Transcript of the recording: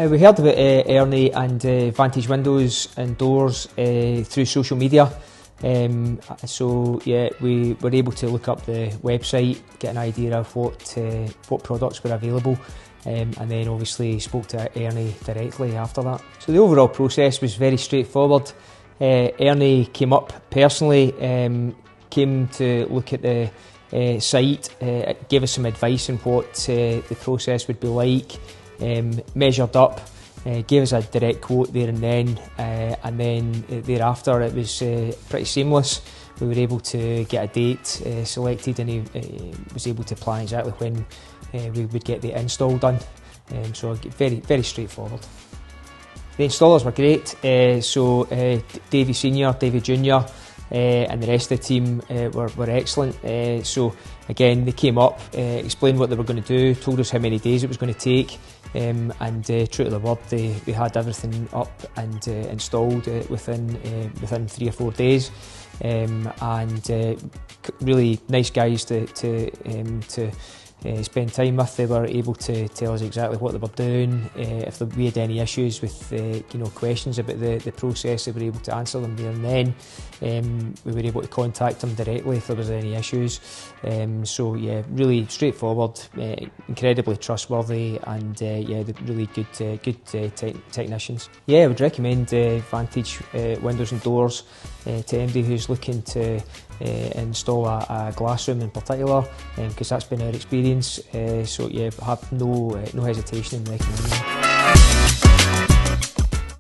We heard about Ernie and Vantage Windows and Doors through social media. So yeah, we were able to look up the website, get an idea of what products were available, and then obviously spoke to Ernie directly after that. So the overall process was very straightforward. Ernie came up personally, came to look at the site, gave us some advice on what the process would be like, measured up, gave us a direct quote there and then thereafter it was pretty seamless. We were able to get a date selected, and he was able to plan exactly when we would get the install done. So very straightforward. The installers were great, so Davey Senior, Davey Junior, and the rest of the team were excellent. So again, they came up, explained what they were going to do, told us how many days it was going to take, and true to the word, they had everything up and installed within 3 or 4 days, and really nice guys to spend time with. They were able to tell us exactly what they were doing. If we had any issues with questions about the process, they were able to answer them there and then. We were able to contact them directly if there was any issues. So yeah, really straightforward, incredibly trustworthy, and yeah, they're really good technicians. Yeah, I would recommend Vantage Windows and Doors to anybody who's looking to install a glass room in particular, because that's been our experience. So yeah, have no hesitation in recommending them.